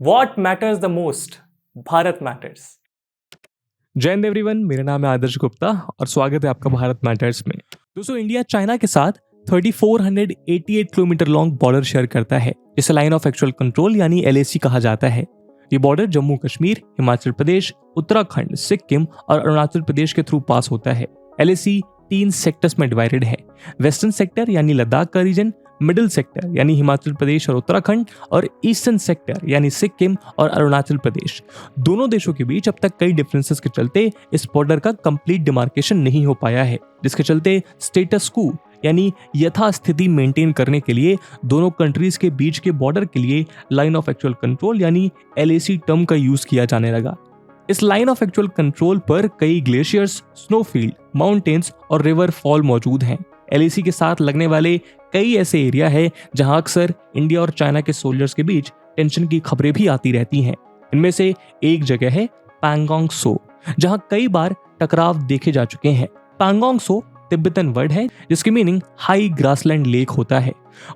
What matters the most? Bharat matters. जय Hind everyone, मेरा नाम है आदर्श गुप्ता और स्वागत है आपका भारत मैटर्स में। दोस्तों, इंडिया चाइना के साथ 3488 किलोमीटर लॉन्ग बॉर्डर शेयर करता है, जिसे लाइन ऑफ एक्चुअल कंट्रोल यानी LAC कहा जाता है। ये बॉर्डर जम्मू कश्मीर, हिमाचल प्रदेश, उत्तराखंड, सिक्किम और अरुणाचल प्रदेश के थ्रू पास होता है। LAC 3 सेक्टर्स में डिवाइडेड है। वेस्टर्न सेक्टर यानी लद्दाख का रीजन, मिडिल सेक्टर यानी हिमाचल प्रदेश और उत्तराखंड और ईस्टर्न सेक्टर यानी सिक्किम और अरुणाचल प्रदेश। दोनों देशों के बीच अब तक कई डिफरेंसेस के चलते इस बॉर्डर का कंप्लीट डिमार्केशन नहीं हो पाया है, जिसके चलते स्टेटस क्वो यानी यथास्थिति मेंटेन करने के लिए दोनों कंट्रीज के बीच के बॉर्डर के लिए लाइन ऑफ एक्चुअल कंट्रोल यानी LAC टर्म का यूज किया जाने लगा। इस लाइन ऑफ एक्चुअल कंट्रोल पर कई ग्लेशियर्स, स्नोफील्ड, माउंटेन्स और रिवर फॉल मौजूद हैं। LAC के साथ लगने वाले कई ऐसे एरिया है जहां अक्सर इंडिया और चाइना के सोल्जर्स के बीच टेंशन की खबरें भी आती रहती हैं। इनमें से एक जगह है पैंगोंग सो, जहां कई बार टकराव देखे जा चुके हैं। पैंगोंग सो तिब्बतन वर्ड है जिसकी मीनिंग हाई ग्रासलैंड लेक होता है।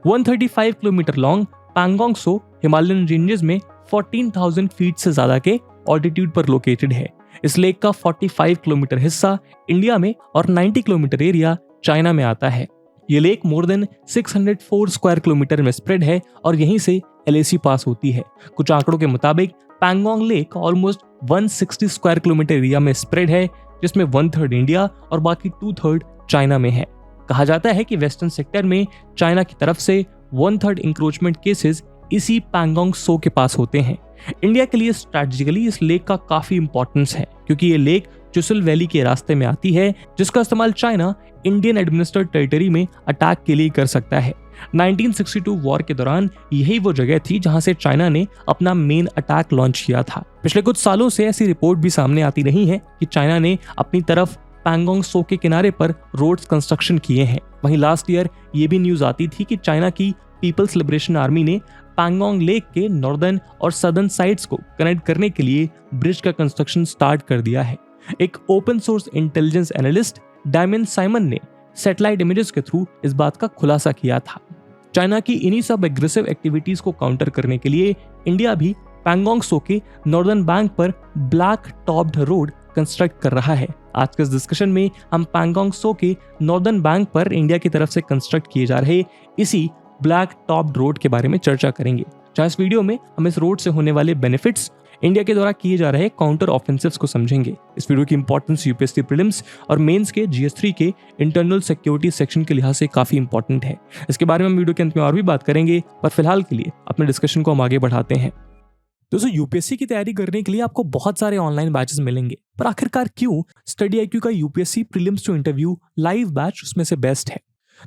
135 किलोमीटर लॉन्ग पैंगोंग सो हिमालयन रेंजेस में 14,000 फीट से ज्यादा के ऑल्टीट्यूड पर लोकेटेड है। इस लेक का 45 किलोमीटर हिस्सा इंडिया में और 90 किलोमीटर एरिया चाइना में आता है। ये lake more than 604 square kilometre में स्प्रेड है और यहीं से LAC पास होती है। कुछ आंकड़ों के मुताबिक Pangong lake almost 160 square kilometre area में स्प्रेड है, जिसमें 1/3 इंडिया और बाकी 2/3 चाइना में है। कहा जाता है कि वेस्टर्न सेक्टर में चाइना की तरफ से 1/3 इंक्रोचमेंट केसेस इसी पैंगोंग सो के पास होते हैं। इंडिया के लिए स्ट्रैटेजिकली इस लेक का काफी इंपॉर्टेंस है, क्योंकि ये लेक चुशल वैली के रास्ते में आती है, जिसका इस्तेमाल चाइना इंडियन एडमिनिस्ट्रेटेड टेरिटरी में अटैक के लिए कर सकता है। 1962 वॉर के दौरान यही वो जगह थी जहां से चाइना ने अपना मेन अटैक लॉन्च किया था। पिछले कुछ सालों से ऐसी रिपोर्ट भी सामने आती रही है कि चाइना ने अपनी तरफ पैंगोंग सो के किनारे पर रोड्स कंस्ट्रक्शन किए हैं। वहीं लास्ट ईयर ये भी न्यूज आती थी कि चाइना की पीपल्स लिबरेशन आर्मी ने पैंगोंग लेक के नॉर्दर्न और सदर्न साइड्स को कनेक्ट करने के लिए ब्रिज का कंस्ट्रक्शन स्टार्ट कर दिया है। एक open source intelligence analyst डायमन Simon ने सैटेलाइट इमेजेस के थ्रू इस बात का खुलासा किया था। चाइना की इन्हीं सब एग्रेसिव एक्टिविटीज को काउंटर करने के लिए इंडिया भी पैंगोंग सो के नॉर्दर्न बैंक पर ब्लैक टॉप्ड रोड कंस्ट्रक्ट कर रहा है। आज के इस डिस्कशन में हम पैंगोंग सो के नॉर्दर्न बैंक पर इंडिया की तरफ से कंस्ट्रक्ट किए जा रहे इसी ब्लैक टॉप्ड रोड के बारे में चर्चा करेंगे। जहां इस वीडियो में हम इस रोड से होने वाले बेनिफिट्स, इंडिया के द्वारा किए जा रहे काउंटर ऑफेंसिव्स को समझेंगे। इस वीडियो की इंपॉर्टेंस UPSC प्रीलिम्स और मेंस के GS3 के इंटरनल सिक्योरिटी सेक्शन के लिहाज से काफी इंपॉर्टेंट है। इसके बारे में हम वीडियो के अंत में और भी बात करेंगे, पर फिलहाल के लिए अपने डिस्कशन को हम आगे बढ़ाते हैं। दोस्तों, UPSC की तैयारी करने के लिए आपको बहुत सारे ऑनलाइन बैचेस मिलेंगे, पर आखिरकार क्यों स्टडी IQ का UPSC prelims to interview live batch उसमें से बेस्ट है?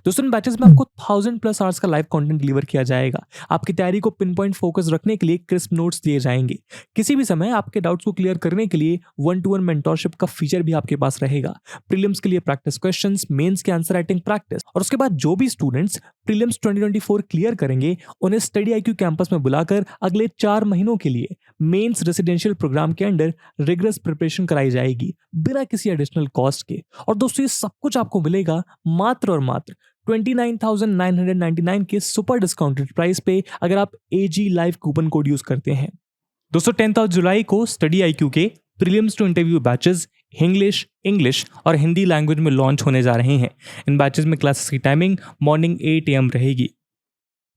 दोस्तों, इन बैचेस में आपको 1000+ आवर्स का लाइव कंटेंट डिलीवर किया जाएगा। आपकी तैयारी को पिन पॉइंट फोकस रखने के लिए क्रिस्प नोट्स दिए जाएंगे। किसी भी समय आपके डाउट्स को क्लियर करने के लिए 1-to-1 मेंटोरशिप का फीचर भी आपके पास रहेगा। प्रीलिम्स के लिए प्रैक्टिस क्वेश्चंस, मेंस के आंसर राइटिंग प्रैक्टिस, और उसके बाद जो भी स्टूडेंट्स प्रीलिम्स 2024 क्लियर करेंगे उन्हें स्टडी IQ कैंपस में बुलाकर अगले 4 महीनों के लिए मेंस रेसिडेंशियल प्रोग्राम के अंडर रिगरस प्रिपरेशन कराई जाएगी बिना किसी एडिशनल कॉस्ट के। और दोस्तों, ये सब कुछ आपको मिलेगा मात्र और मात्र 29,999 के सुपर डिस्काउंटेड प्राइस पे, अगर आप AG live coupon code use करते हैं। दोस्तों, 10 जुलाई को स्टडी IQ के prelims to interview batches English और हिंदी लैंग्वेज में लॉन्च होने जा रहे हैं। इन बैचेस में क्लासेस की टाइमिंग मॉर्निंग 8 AM रहेगी।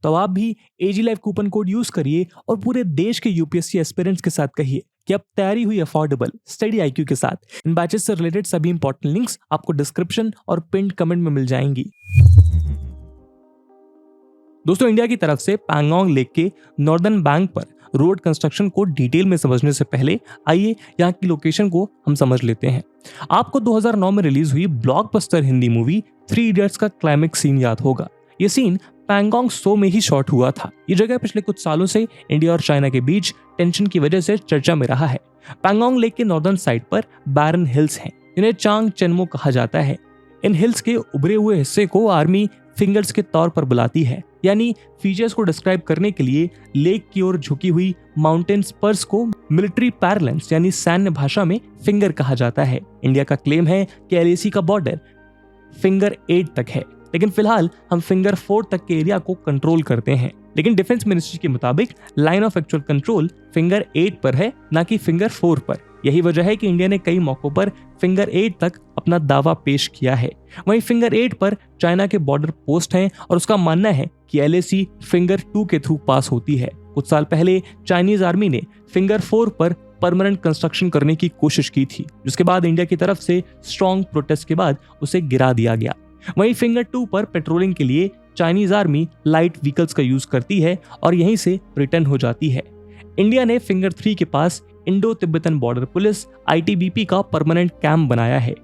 तो आप भी AG live coupon code use करिए और पूरे देश के UPSC एस्पिरेंट्स के साथ कहिए कि अब तैयारी हुई अफोर्डेबल स्टडी IQ के साथ। इन बैचेस से रिलेटेड सभी इंपॉर्टेंट लिंक्स आपको डिस्क्रिप्शन और पिन्ड कमेंट में मिल जाएंगी। दोस्तों, इंडिया की तरफ से पैंगोंग लेक के नॉर्दर्न बैंक पर रोड कंस्ट्रक्शन को डिटेल में समझने से पहले आइए यहाँ की लोकेशन को हम समझ लेते हैं। आपको 2009 में रिलीज हुई ब्लॉकबस्टर हिंदी मूवी 3 इडियट्स का क्लाइमेक्स सीन याद होगा। ये सीन पैंगोंग सो में ही शॉट हुआ था। ये जगह पिछले कुछ सालों से इंडिया और चाइना के बीच टेंशन की वजह से चर्चा में रहा है। पैंगोंग लेक के नॉर्दर्न साइड पर बैरन हिल्स हैं, जिन्हें चांग चेनमो कहा जाता है। इन हिल्स के उभरे हुए हिस्से को आर्मी फिंगर्स के तौर पर बुलाती है, यानी फीचर्स को डिस्क्राइब करने के लिए लेक की ओर झुकी हुई माउंटेन स्पर्स को मिलिट्री पैरलेंस यानी सैन्य भाषा में फिंगर कहा जाता है। इंडिया का क्लेम है कि LAC का बॉर्डर फिंगर 8 तक है, लेकिन फिलहाल हम फिंगर 4 तक के एरिया को कंट्रोल करते हैं। लेकिन डिफेंस मिनिस्ट्री के मुताबिक line of actual control finger 8 पर है, ना कि फिंगर 4 पर। यही वजह है कि इंडिया ने कई मौकों पर फिंगर 8 तक अपना दावा पेश किया है। वहीं फिंगर 8 पर चाइना के बॉर्डर पोस्ट हैं और उसका मानना है कि LAC फिंगर 2 के थ्रू पास होती है। कुछ साल पहले चाइनीज आर्मी ने फिंगर 4 पर परमानेंट कंस्ट्रक्शन करने की कोशिश की थी, जिसके बाद इंडिया की तरफ से स्ट्रॉन्ग प्रोटेस्ट के बाद उसे गिरा दिया गया। वहीं फिंगर 2 पर पेट्रोलिंग के लिए चाइनीज आर्मी लाइट व्हीकल्स का यूज करती है और यहीं से रिटर्न हो जाती है। इंडिया ने फिंगर 3 के पास Indo Tibetan Border Police ITBP का परमानेंट कैंप बनाया है।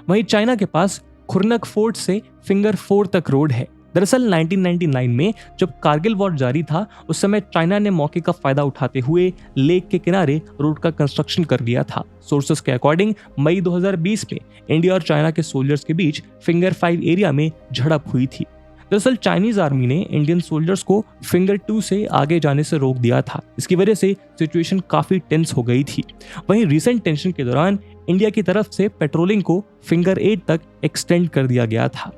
वहीं चाइना के पास खुरनक फोर्ट से फिंगर 4 तक रोड है। दरअसल 1999 में जब कारगिल वॉर जारी था, उस समय चाइना ने मौके का फायदा उठाते हुए लेक के किनारे रोड का कंस्ट्रक्शन कर लिया था। सोर्सेस के अकॉर्डिंग मई 2020 में इंडिया और चाइना के सोल्जर्स के बीच फिंगर 5 एरिया में झड़प हुई थी। दरअसल चाइनीज आर्मी ने इंडियन सोल्जर्स को फिंगर 2 से आगे जाने से रोक दिया था। इसकी वजह से सिचुएशन काफी टेंस हो गई थी। वहीं रिसेंट टेंशन के दौरान इंडिया की तरफ से पेट्रोलिंग को फिंगर 8 तक एक्सटेंड कर दिया गया था।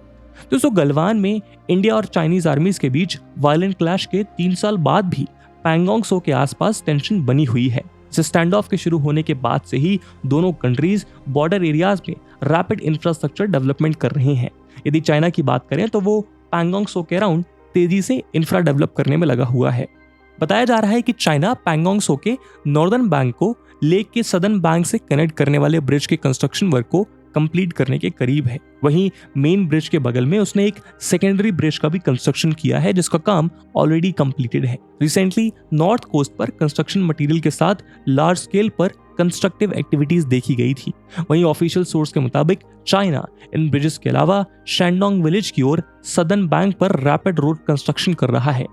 दोस्तों, गलवान में इंडिया और चाइनीज आर्मीज के बीच वायलेंट क्लैश के 3 साल बाद भी पैंगोंग सो के आसपास टेंशन बनी हुई है। इस स्टैंड ऑफ के शुरू होने के बाद से ही दोनों कंट्रीज बॉर्डर एरियाज में रैपिड इंफ्रास्ट्रक्चर डेवलपमेंट कर रहे हैं। यदि चाइना की बात करें तो वो पैंगोंग सो के अराउंड तेजी से इंफ्रा डेवलप करने में लगा हुआ है। बताया जा रहा है कि चाइना पैंगोंग सो के नॉर्दर्न बैंक को लेक के सदर्न बैंक से कनेक्ट करने वाले ब्रिज के कंस्ट्रक्शन वर्क को कंप्लीट करने के करीब है। वहीं मेन ब्रिज के बगल में उसने एक सेकेंडरी ब्रिज का भी कंस्ट्रक्शन किया है, जिसका काम ऑलरेडी कंप्लीटेड है। रिसेंटली नॉर्थ कोस्ट पर कंस्ट्रक्शन मटेरियल के साथ लार्ज स्केल पर कंस्ट्रक्टिव एक्टिविटीज देखी गई थी। वहीं ऑफिशियल सोर्स के मुताबिक चाइना इन ब्रिजेस के अलावा शैंडोंग विलेज की ओर सदर्न बैंक पर रैपिड रोड कंस्ट्रक्शन कर रहा है,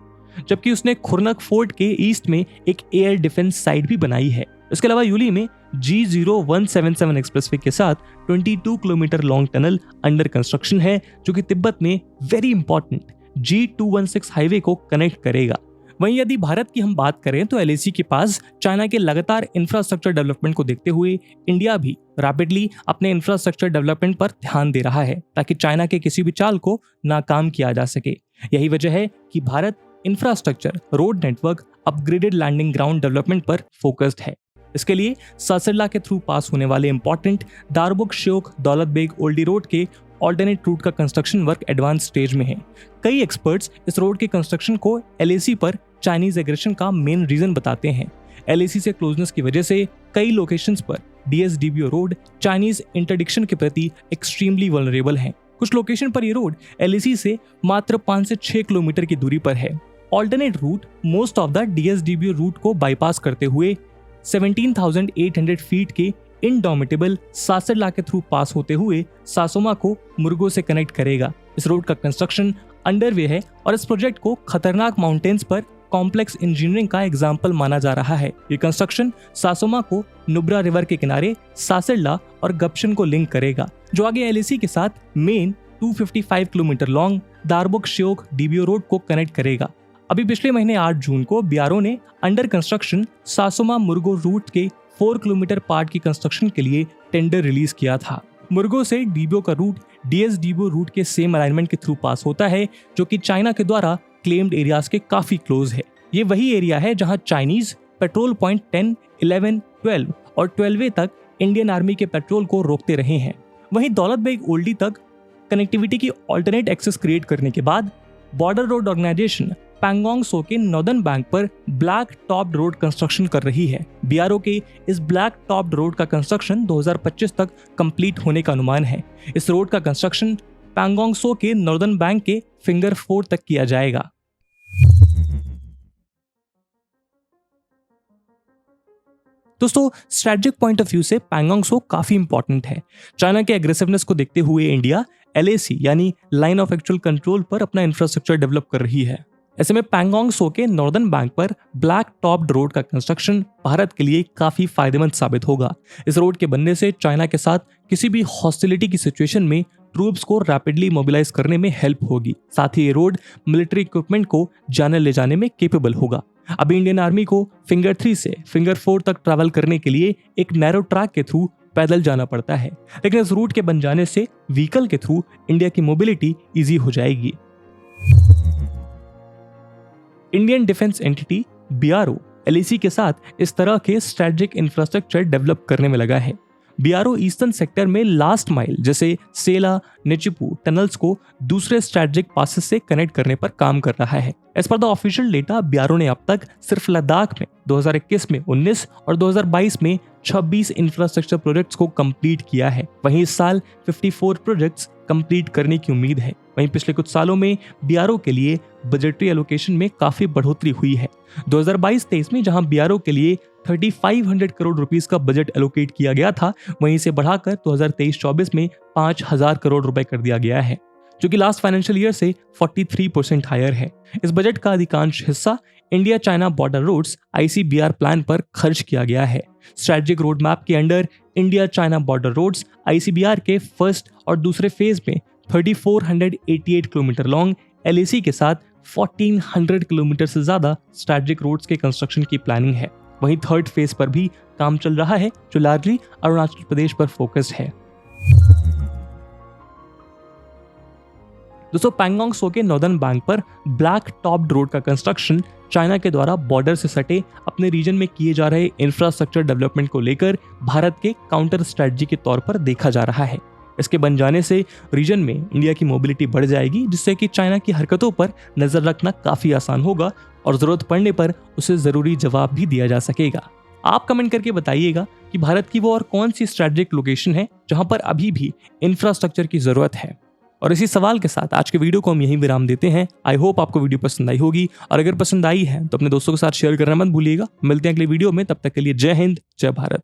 जबकि उसने खुरनक फोर्ट के ईस्ट में एक एयर डिफेंस साइट भी बनाई है। इसके अलावा यूली में G0177 एक्सप्रेसवे के साथ 22 kilometre long tunnel under construction है, जो कि तिब्बत में वेरी इंपॉर्टेंट G216 हाईवे को कनेक्ट करेगा। वहीं यदि भारत की हम बात करें तो LAC के पास चाइना के लगातार इंफ्रास्ट्रक्चर डेवलपमेंट को देखते हुए इंडिया भी रैपिडली अपने इंफ्रास्ट्रक्चर डेवलपमेंट पर ध्यान दे रहा है, ताकि चाइना के किसी भी चाल को नाकाम किया जा सके। यही वजह है कि Bharat infrastructure, road network, upgraded landing ground development पर फोकस्ड है। इसके लिए सासरला के थ्रू पास होने वाले इंपॉर्टेंट दारबुक श्योक दौलत बेग ओल्डी रोड के ऑल्टरनेट रूट का कंस्ट्रक्शन वर्क एडवांस स्टेज में है। कई एक्सपर्ट्स इस रोड के कंस्ट्रक्शन को LAC पर चाइनीज एग्रेशन का मेन रीजन बताते हैं। LAC से क्लोजनेस की वजह से कई लोकेशंस पर DSDBO रोड चाइनीज इंटरडिक्शन के प्रति एक्सट्रीमली वल्नरेबल है। कुछ लोकेशन पर ये रोड LAC से मात्र 5 से 6 किलोमीटर की दूरी पर है। Alternate route most of the DSDBO route को बाईपास करते हुए 17,800 फीट के इनडोमिटेबल सासरला के थ्रू पास होते हुए सासोमा को मुर्गो से कनेक्ट करेगा। इस रोड का कंस्ट्रक्शन अंडरवे है और इस प्रोजेक्ट को खतरनाक माउंटेन्स पर कॉम्प्लेक्स इंजीनियरिंग का एग्जाम्पल माना जा रहा है। ये कंस्ट्रक्शन सासोमा को नुब्रा रिवर के किनारे सासरला और गप्शन को लिंक करेगा, जो आगे LAC के साथ main 255 kilometre long Darbuk Shyok DBO road को कनेक्ट करेगा। अभी पिछले महीने 8 जून को BRO ने अंडर कंस्ट्रक्शन सासोमा मुर्गो रूट के 4 किलोमीटर पार्ट की कंस्ट्रक्शन के लिए टेंडर रिलीज किया था। मुर्गो से DBO का रूट DSDBO रूट के सेम अलाइनमेंट के थ्रू पास होता है, जो कि चाइना के द्वारा क्लेम्ड एरियाज के काफी क्लोज है। ये वही एरिया है जहां चाइनीज पेट्रोल पॉइंट 10, 11, 12 और 12 तक इंडियन आर्मी के पेट्रोल को रोकते रहे हैं। वहीं दौलत बेग ओल्डी तक कनेक्टिविटी की ऑल्टरनेट एक्सेस क्रिएट करने के बाद बॉर्डर रोड ऑर्गेनाइजेशन पैंगोंग सो के नॉर्दर्न बैंक पर ब्लैक टॉप्ड रोड कंस्ट्रक्शन कर रही है। BRO के इस ब्लैक टॉप्ड रोड का कंस्ट्रक्शन 2025 तक कंप्लीट होने का अनुमान है। इस रोड का कंस्ट्रक्शन पैंगोंग सो के नॉर्दर्न बैंक के फिंगर 4 तक किया जाएगा। दोस्तों, स्ट्रेटेजिक पॉइंट ऑफ व्यू से पैंगोंग सो काफी इंपॉर्टेंट है। चाइना के एग्रेसिवनेस को देखते हुए इंडिया LAC यानी लाइन ऑफ एक्चुअल कंट्रोल पर अपना इंफ्रास्ट्रक्चर डेवलप कर रही है। ऐसे में पैंगोंग सो के नॉर्दर्न बैंक पर ब्लैक टॉप्ड रोड का कंस्ट्रक्शन भारत के लिए काफी फायदेमंद साबित होगा। इस रोड के बनने से चाइना के साथ किसी भी हॉस्टिलिटी की सिचुएशन में ट्रूप्स को रैपिडली मोबिलाइज करने में हेल्प होगी। साथ ही ये रोड मिलिट्री इक्विपमेंट को जाने ले जाने में केपेबल होगा। अभी इंडियन आर्मी को फिंगर 3 से फिंगर 4 तक ट्रैवल करने के लिए एक नैरो ट्रैक के थ्रू पैदल जाना पड़ता है, लेकिन इस रूट के बन जाने से व्हीकल के थ्रू इंडिया की मोबिलिटी इजी हो जाएगी। Indian defence entity BRO LAC के साथ इस तरह के स्ट्रेटेजिक इंफ्रास्ट्रक्चर डेवलप करने में लगा है। BRO ईस्टर्न सेक्टर में लास्ट माइल जैसे सेला नेचिपू टनल्स को दूसरे स्ट्रेटेजिक पासेस से कनेक्ट करने पर काम कर रहा है। As per the official data BRO ने अब तक सिर्फ लद्दाख में 2021 में 19 और 2022 में 26 इंफ्रास्ट्रक्चर प्रोजेक्ट्स को कंप्लीट किया है। वहीं इस साल 54 प्रोजेक्ट्स कंप्लीट करने की उम्मीद है। वहीं पिछले कुछ सालों में BRO के लिए बजटरी एलोकेशन में काफी बढ़ोतरी हुई है। 2022-23 में जहां BRO के लिए 3500 करोड़ रुपीस का बजट एलोकेट किया गया था, वहीं इसे बढ़ाकर 2023-24 में 5000 करोड़ रुपए कर दिया गया है, जो कि लास्ट फाइनेंशियल ईयर से 43% हायर है। इस बजट का अधिकांश हिस्सा India China border roads ICBR plan पर खर्च किया गया है। स्ट्रेटेजिक रोड मैप के under India China border roads ICBR के फर्स्ट और दूसरे फेज में 3488 किलोमीटर लॉन्ग LAC के साथ 1400 किलोमीटर से ज्यादा स्ट्रेटेजिक रोड्स के कंस्ट्रक्शन की प्लानिंग है। वहीं थर्ड फेज पर भी काम चल रहा है, जो लार्जली अरुणाचल प्रदेश पर फोकस्ड है। दोस्तों, पैंगोंग सो के नॉर्दर्न बैंक पर ब्लैक टॉप्ड रोड का कंस्ट्रक्शन चाइना के द्वारा बॉर्डर से सटे अपने रीजन में किए जा रहे इंफ्रास्ट्रक्चर डेवलपमेंट को लेकर भारत के काउंटर स्ट्रेटजी के तौर पर देखा जा रहा है। इसके बन जाने से रीजन में इंडिया की मोबिलिटी बढ़ जाएगी, जिससे कि चाइना की हरकतों पर नजर रखना काफी आसान होगा और जरूरत पड़ने पर उसे जरूरी जवाब भी दिया जा सकेगा। आप कमेंट करके बताइएगा कि भारत की वो और कौन सी स्ट्रेटेजिक लोकेशन है जहां पर अभी भी इंफ्रास्ट्रक्चर की जरूरत है। और इसी सवाल के साथ आज के वीडियो को हम यहीं विराम देते हैं। आई होप आपको वीडियो पसंद आई होगी, और अगर पसंद आई है तो अपने दोस्तों के साथ शेयर करना मत भूलिएगा। मिलते हैं अगले वीडियो में, तब तक के लिए जय हिंद, जय भारत।